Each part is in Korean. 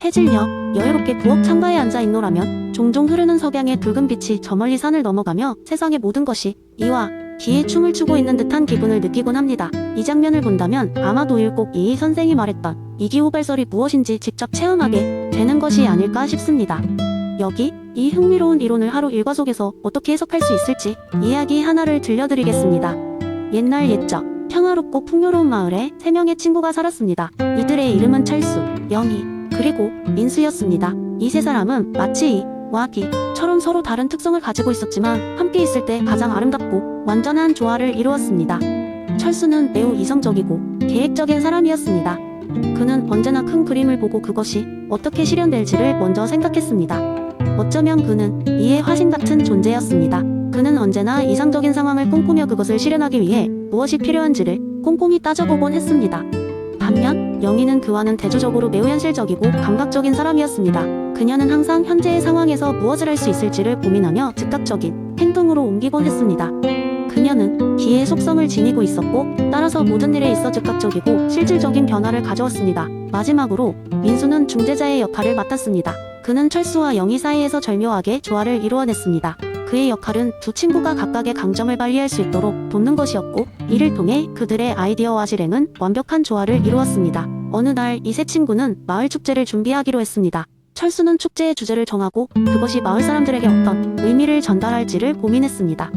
해질녘 여유롭게 부엌 창가에 앉아 있노라면 종종 흐르는 석양의 붉은 빛이 저 멀리 산을 넘어가며 세상의 모든 것이 이와 기에 춤을 추고 있는 듯한 기분을 느끼곤 합니다. 이 장면을 본다면 아마도 율곡 이이 선생이 말했던 이기호발설이 무엇인지 직접 체험하게 되는 것이 아닐까 싶습니다. 여기 이 흥미로운 이론을 하루 일과 속에서 어떻게 해석할 수 있을지 이야기 하나를 들려드리겠습니다. 옛날 옛적 평화롭고 풍요로운 마을에 3명의 친구가 살았습니다. 이들의 이름은 철수, 영희, 그리고 민수였습니다. 이 세 사람은 마치 이와 기처럼 서로 다른 특성을 가지고 있었지만 함께 있을 때 가장 아름답고 완전한 조화를 이루었습니다. 철수는 매우 이성적이고 계획적인 사람이었습니다. 그는 언제나 큰 그림을 보고 그것이 어떻게 실현될지를 먼저 생각했습니다. 어쩌면 그는 이의 화신 같은 존재였습니다. 그는 언제나 이상적인 상황을 꿈꾸며 그것을 실현하기 위해 무엇이 필요한지를 꼼꼼히 따져보곤 했습니다. 반면 영희는 그와는 대조적으로 매우 현실적이고 감각적인 사람이었습니다. 그녀는 항상 현재의 상황에서 무엇을 할 수 있을지를 고민하며 즉각적인 행동으로 옮기곤 했습니다. 그녀는 기의 속성을 지니고 있었고 따라서 모든 일에 있어 즉각적이고 실질적인 변화를 가져왔습니다. 마지막으로 민수는 중재자의 역할을 맡았습니다. 그는 철수와 영희 사이에서 절묘하게 조화를 이루어냈습니다. 그의 역할은 두 친구가 각각의 강점을 발휘할 수 있도록 돕는 것이었고 이를 통해 그들의 아이디어와 실행은 완벽한 조화를 이루었습니다. 어느 날 이 세 친구는 마을 축제를 준비하기로 했습니다. 철수는 축제의 주제를 정하고 그것이 마을 사람들에게 어떤 의미를 전달할지를 고민했습니다.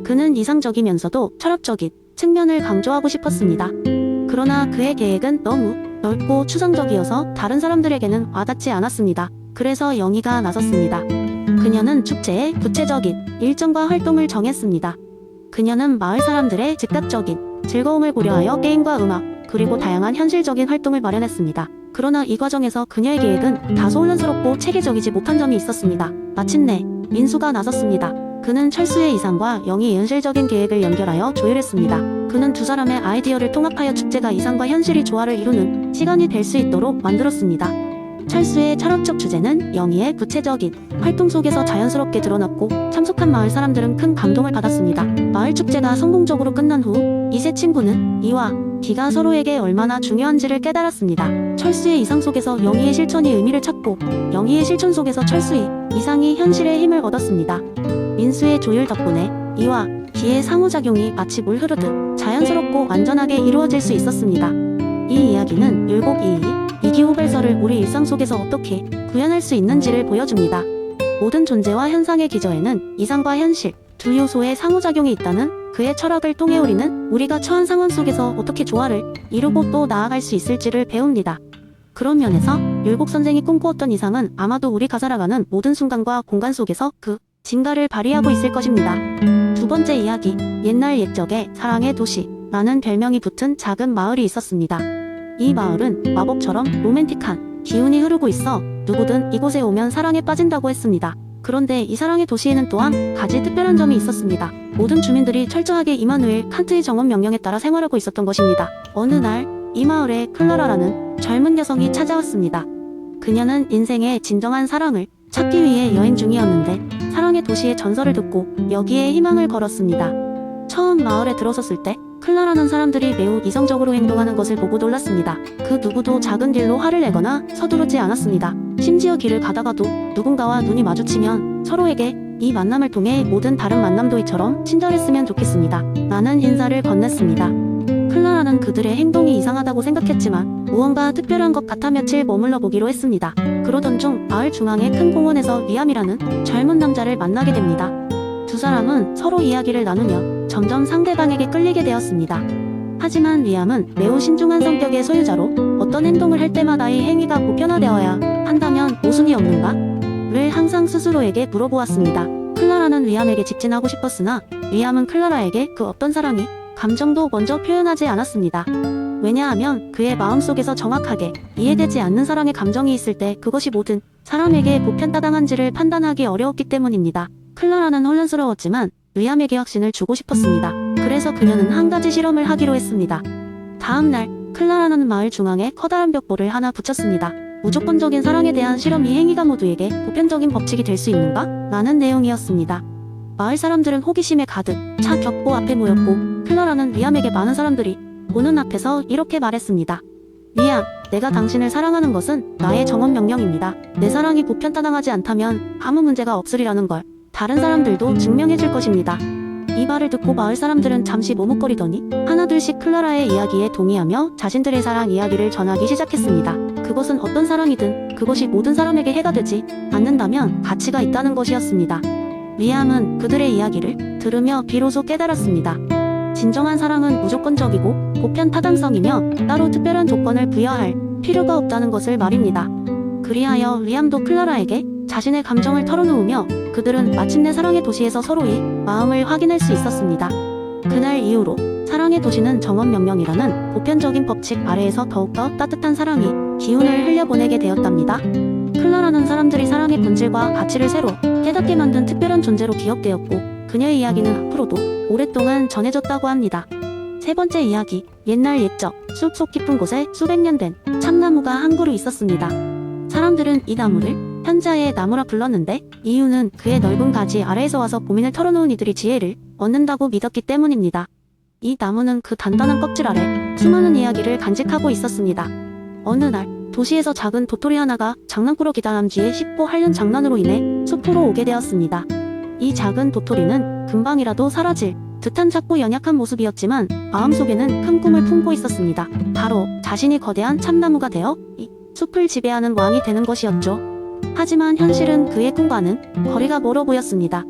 그는 이상적이면서도 철학적인 측면을 강조하고 싶었습니다. 그러나 그의 계획은 너무 넓고 추상적이어서 다른 사람들에게는 와닿지 않았습니다. 그래서 영희가 나섰습니다. 그녀는 축제의 구체적인 일정과 활동을 정했습니다. 그녀는 마을 사람들의 즉각적인 즐거움을 고려하여 게임과 음악, 그리고 다양한 현실적인 활동을 마련했습니다. 그러나 이 과정에서 그녀의 계획은 다소 혼란스럽고 체계적이지 못한 점이 있었습니다. 마침내 민수가 나섰습니다. 그는 철수의 이상과 영희의 현실적인 계획을 연결하여 조율했습니다. 그는 두 사람의 아이디어를 통합하여 축제가 이상과 현실이 조화를 이루는 시간이 될 수 있도록 만들었습니다. 철수의 철학적 주제는 영희의 구체적인 활동 속에서 자연스럽게 드러났고 참석한 마을 사람들은 큰 감동을 받았습니다. 마을 축제가 성공적으로 끝난 후 이 세 친구는 이와 기가 서로에게 얼마나 중요한지를 깨달았습니다. 철수의 이상 속에서 영희의 실천이 의미를 찾고 영희의 실천 속에서 철수의 이상이 현실의 힘을 얻었습니다. 민수의 조율 덕분에 이와 기의 상호작용이 마치 물 흐르듯 자연스럽고 완전하게 이루어질 수 있었습니다. 이 이야기는 율곡 이기호발설을 우리 일상 속에서 어떻게 구현할 수 있는지를 보여줍니다. 모든 존재와 현상의 기저에는 이상과 현실 두 요소의 상호작용이 있다는 그의 철학을 통해 우리는 우리가 처한 상황 속에서 어떻게 조화를 이루고 또 나아갈 수 있을지를 배웁니다. 그런 면에서 율곡 선생이 꿈꾸었던 이상은 아마도 우리가 살아가는 모든 순간과 공간 속에서 그 진가를 발휘하고 있을 것입니다. 두 번째 이야기, 옛날 옛적에 사랑의 도시라는 별명이 붙은 작은 마을이 있었습니다. 이 마을은 마법처럼 로맨틱한 기운이 흐르고 있어 누구든 이곳에 오면 사랑에 빠진다고 했습니다. 그런데 이 사랑의 도시에는 또한 가지 특별한 점이 있었습니다. 모든 주민들이 철저하게 이마누엘 칸트의 정원 명령에 따라 생활하고 있었던 것입니다. 어느 날 이 마을에 클라라라는 젊은 여성이 찾아왔습니다. 그녀는 인생의 진정한 사랑을 찾기 위해 여행 중이었는데 사랑의 도시의 전설을 듣고 여기에 희망을 걸었습니다. 처음 마을에 들어섰을 때 클라라는 사람들이 매우 이성적으로 행동하는 것을 보고 놀랐습니다. 그 누구도 작은 일로 화를 내거나 서두르지 않았습니다. 심지어 길을 가다가도 누군가와 눈이 마주치면 서로에게 이 만남을 통해 모든 다른 만남도 이처럼 친절했으면 좋겠습니다 라는 인사를 건넸습니다. 클라라는 그들의 행동이 이상하다고 생각했지만 무언가 특별한 것 같아 며칠 머물러 보기로 했습니다. 그러던 중 마을 중앙의 큰 공원에서 리암이라는 젊은 남자를 만나게 됩니다. 두 사람은 서로 이야기를 나누며 점점 상대방에게 끌리게 되었습니다. 하지만 리암은 매우 신중한 성격의 소유자로 어떤 행동을 할 때마다 이 행위가 보편화되어야 한다면 모순이 없는가? 를 항상 스스로에게 물어보았습니다. 클라라는 리암에게 직진하고 싶었으나 리암은 클라라에게 그 어떤 사랑이 감정도 먼저 표현하지 않았습니다. 왜냐하면 그의 마음속에서 정확하게 이해되지 않는 사랑의 감정이 있을 때 그것이 모든 사람에게 보편타당한지를 판단하기 어려웠기 때문입니다. 클라라는 혼란스러웠지만 리암에게 확신을 주고 싶었습니다. 그래서 그녀는 한 가지 실험을 하기로 했습니다. 다음날 클라라는 마을 중앙에 커다란 벽보를 하나 붙였습니다. 무조건적인 사랑에 대한 실험 이 행위가 모두에게 보편적인 법칙이 될 수 있는가? 라는 내용이었습니다. 마을 사람들은 호기심에 가득 차 벽보 앞에 모였고 클라라는 리암에게 많은 사람들이 보는 앞에서 이렇게 말했습니다. 리암, 내가 당신을 사랑하는 것은 나의 정원 명령입니다. 내 사랑이 보편타당하지 않다면 아무 문제가 없으리라는 걸 다른 사람들도 증명해 줄 것입니다. 이 말을 듣고 마을 사람들은 잠시 머뭇거리더니 하나둘씩 클라라의 이야기에 동의하며 자신들의 사랑 이야기를 전하기 시작했습니다. 그것은 어떤 사랑이든 그것이 모든 사람에게 해가 되지 않는다면 가치가 있다는 것이었습니다. 리암은 그들의 이야기를 들으며 비로소 깨달았습니다. 진정한 사랑은 무조건적이고 보편타당성이며 따로 특별한 조건을 부여할 필요가 없다는 것을 말입니다. 그리하여 리암도 클라라에게 자신의 감정을 털어놓으며 그들은 마침내 사랑의 도시에서 서로의 마음을 확인할 수 있었습니다. 그날 이후로 사랑의 도시는 정원명령이라는 보편적인 법칙 아래에서 더욱더 따뜻한 사랑이 기운을 흘려보내게 되었답니다. 클라라는 사람들이 사랑의 본질과 가치를 새로 깨닫게 만든 특별한 존재로 기억되었고 그녀의 이야기는 앞으로도 오랫동안 전해졌다고 합니다. 세 번째 이야기, 옛날 옛적 숲속 깊은 곳에 수백 년 된 참나무가 한 그루 있었습니다. 사람들은 이 나무를 현자의 나무라 불렀는데 이유는 그의 넓은 가지 아래에서 와서 고민을 털어놓은 이들이 지혜를 얻는다고 믿었기 때문입니다. 이 나무는 그 단단한 껍질 아래 수많은 이야기를 간직하고 있었습니다. 어느 날 도시에서 작은 도토리 하나가 장난꾸러 기다람쥐의 쉽고 한련 장난으로 인해 숲으로 오게 되었습니다. 이 작은 도토리는 금방이라도 사라질 듯한 작고 연약한 모습이었지만 마음속에는 큰 꿈을 품고 있었습니다. 바로 자신이 거대한 참나무가 되어 이 숲을 지배하는 왕이 되는 것이었죠. 하지만 현실은 그의 꿈과는 거리가 멀어 보였습니다.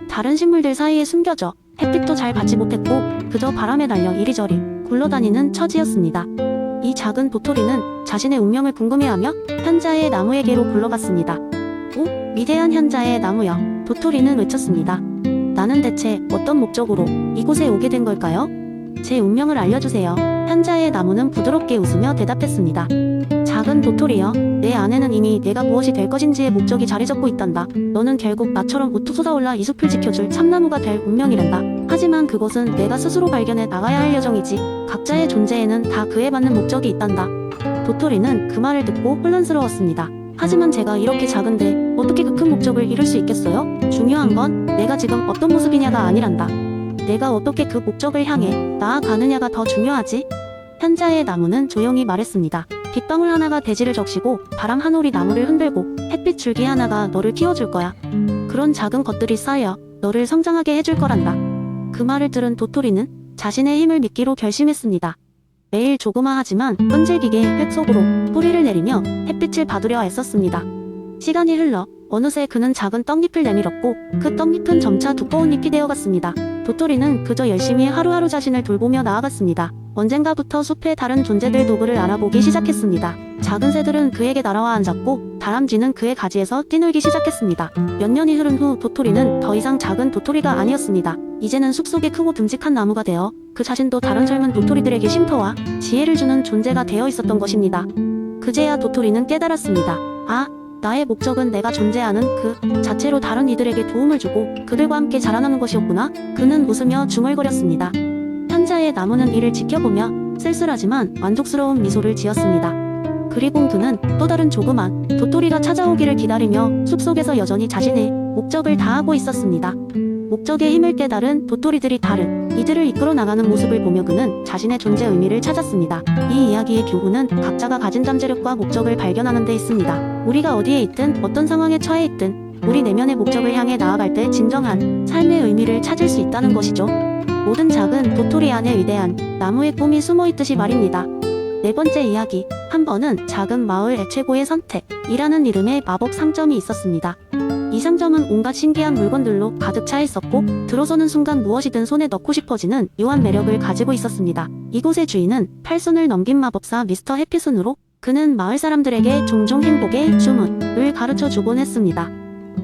다른 식물들 사이에 숨겨져 햇빛도 잘 받지 못했고 그저 바람에 날려 이리저리 굴러다니는 처지였습니다. 이 작은 도토리는 자신의 운명을 궁금해하며 현자의 나무에게로 굴러갔습니다. 오, 위대한 현자의 나무여, 도토리는 외쳤습니다. 나는 대체 어떤 목적으로 이곳에 오게 된 걸까요? 제 운명을 알려주세요. 현자의 나무는 부드럽게 웃으며 대답했습니다. 작은 도토리여, 내 안에는 이미 내가 무엇이 될 것인지의 목적이 자리 잡고 있단다. 너는 결국 나처럼 우뚝 솟아올라 이 숲을 지켜줄 참나무가 될 운명이란다. 하지만 그것은 내가 스스로 발견해 나가야 할 여정이지. 각자의 존재에는 다 그에 맞는 목적이 있단다. 도토리는 그 말을 듣고 혼란스러웠습니다. 하지만 제가 이렇게 작은데 어떻게 그 큰 목적을 이룰 수 있겠어요? 중요한 건 내가 지금 어떤 모습이냐가 아니란다. 내가 어떻게 그 목적을 향해 나아가느냐가 더 중요하지. 현자의 나무는 조용히 말했습니다. 빗방울 하나가 대지를 적시고 바람 한 올이 나무를 흔들고 햇빛 줄기 하나가 너를 키워줄 거야. 그런 작은 것들이 쌓여 너를 성장하게 해줄 거란다. 그 말을 들은 도토리는 자신의 힘을 믿기로 결심했습니다. 매일 조그마하지만 끈질기게 흙 속으로 뿌리를 내리며 햇빛을 받으려 애썼습니다. 시간이 흘러 어느새 그는 작은 떡잎을 내밀었고 그 떡잎은 점차 두꺼운 잎이 되어갔습니다. 도토리는 그저 열심히 하루하루 자신을 돌보며 나아갔습니다. 언젠가부터 숲의 다른 존재들 도구를 알아보기 시작했습니다. 작은 새들은 그에게 날아와 앉았고 다람쥐는 그의 가지에서 뛰놀기 시작했습니다. 몇 년이 흐른 후 도토리는 더 이상 작은 도토리가 아니었습니다. 이제는 숲속의 크고 듬직한 나무가 되어 그 자신도 다른 젊은 도토리들에게 쉼터와 지혜를 주는 존재가 되어 있었던 것입니다. 그제야 도토리는 깨달았습니다. 아, 나의 목적은 내가 존재하는 그 자체로 다른 이들에게 도움을 주고 그들과 함께 자라나는 것이었구나. 그는 웃으며 중얼거렸습니다. 현자의 나무는 이를 지켜보며 쓸쓸하지만 만족스러운 미소를 지었습니다. 그리고 그는 또 다른 조그만 도토리가 찾아오기를 기다리며 숲속에서 여전히 자신의 목적을 다하고 있었습니다. 목적의 힘을 깨달은 도토리들이 다른 이들을 이끌어 나가는 모습을 보며 그는 자신의 존재 의미를 찾았습니다. 이 이야기의 교훈은 각자가 가진 잠재력과 목적을 발견하는 데 있습니다. 우리가 어디에 있든 어떤 상황에 처해 있든 우리 내면의 목적을 향해 나아갈 때 진정한 삶의 의미를 찾을 수 있다는 것이죠. 모든 작은 도토리 안에 위대한 나무의 꿈이 숨어있듯이 말입니다. 네 번째 이야기, 한 번은 작은 마을 애최고의 선택이라는 이름의 마법 상점이 있었습니다. 이 상점은 온갖 신기한 물건들로 가득 차 있었고 들어서는 순간 무엇이든 손에 넣고 싶어지는 묘한 매력을 가지고 있었습니다. 이곳의 주인은 8손을 넘긴 마법사 미스터 해피손으로 그는 마을 사람들에게 종종 행복의 주문을 가르쳐 주곤 했습니다.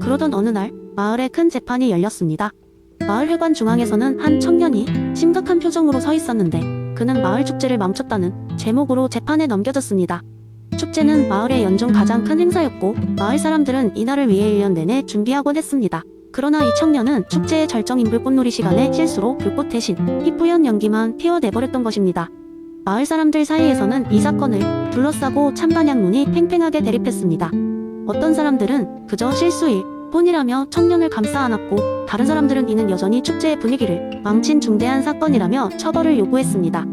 그러던 어느 날 마을에 큰 재판이 열렸습니다. 마을 회관 중앙에서는 한 청년이 심각한 표정으로 서 있었는데 그는 마을 축제를 멈췄다는 제목으로 재판에 넘겨졌습니다. 축제는 마을의 연중 가장 큰 행사였고 마을 사람들은 이날을 위해 1년 내내 준비하곤 했습니다. 그러나 이 청년은 축제의 절정인 불꽃놀이 시간에 실수로 불꽃 대신 희뿌연 연기만 피워내버렸던 것입니다. 마을 사람들 사이에서는 이 사건을 둘러싸고 찬반 양론이 팽팽하게 대립했습니다. 어떤 사람들은 그저 실수일 뿐이라며 청년을 감싸 안았고 다른 사람들은 이는 여전히 축제의 분위기를 망친 중대한 사건이라며 처벌을 요구했습니다.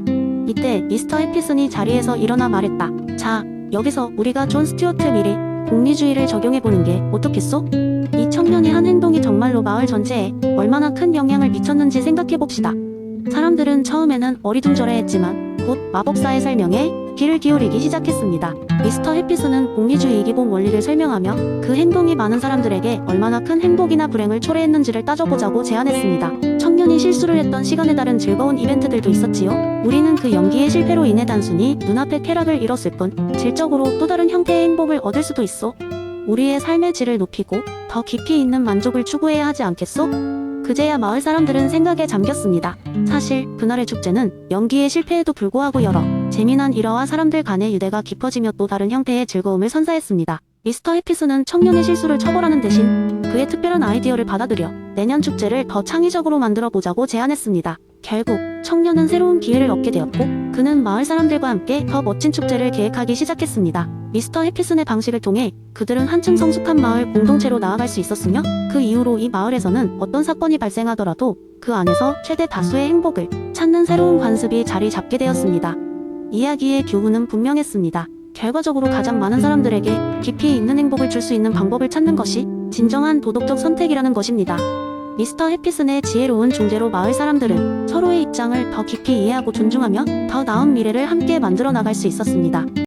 이때 미스터 해피슨이 자리에서 일어나 말했다. 자, 여기서 우리가 존 스튜어트 미리 공리주의를 적용해보는 게 어떻겠소? 이 청년의 한 행동이 정말로 마을 전체에 얼마나 큰 영향을 미쳤는지 생각해봅시다. 사람들은 처음에는 어리둥절해했지만 곧 마법사의 설명에 귀를 기울이기 시작했습니다. 미스터 해피슨은 공리주의 기본 원리를 설명하며 그 행동이 많은 사람들에게 얼마나 큰 행복이나 불행을 초래했는지를 따져보자고 제안했습니다. 청년이 실수를 했던 시간에 따른 즐거운 이벤트들도 있었지요. 우리는 그 연기의 실패로 인해 단순히 눈앞의 쾌락을 잃었을 뿐 질적으로 또 다른 형태의 행복을 얻을 수도 있어. 우리의 삶의 질을 높이고 더 깊이 있는 만족을 추구해야 하지 않겠소? 그제야 마을 사람들은 생각에 잠겼습니다. 사실 그날의 축제는 연기의 실패에도 불구하고 여러 재미난 일화와 사람들 간의 유대가 깊어지며 또 다른 형태의 즐거움을 선사했습니다. 미스터 해피슨은 청년의 실수를 처벌하는 대신 그의 특별한 아이디어를 받아들여 내년 축제를 더 창의적으로 만들어 보자고 제안했습니다. 결국 청년은 새로운 기회를 얻게 되었고 그는 마을 사람들과 함께 더 멋진 축제를 계획하기 시작했습니다. 미스터 해피슨의 방식을 통해 그들은 한층 성숙한 마을 공동체로 나아갈 수 있었으며 그 이후로 이 마을에서는 어떤 사건이 발생하더라도 그 안에서 최대 다수의 행복을 찾는 새로운 관습이 자리 잡게 되었습니다. 이야기의 교훈은 분명했습니다. 결과적으로 가장 많은 사람들에게 깊이 있는 행복을 줄 수 있는 방법을 찾는 것이 진정한 도덕적 선택이라는 것입니다. 미스터 해피슨의 지혜로운 중재로 마을 사람들은 서로의 입장을 더 깊이 이해하고 존중하며 더 나은 미래를 함께 만들어 나갈 수 있었습니다.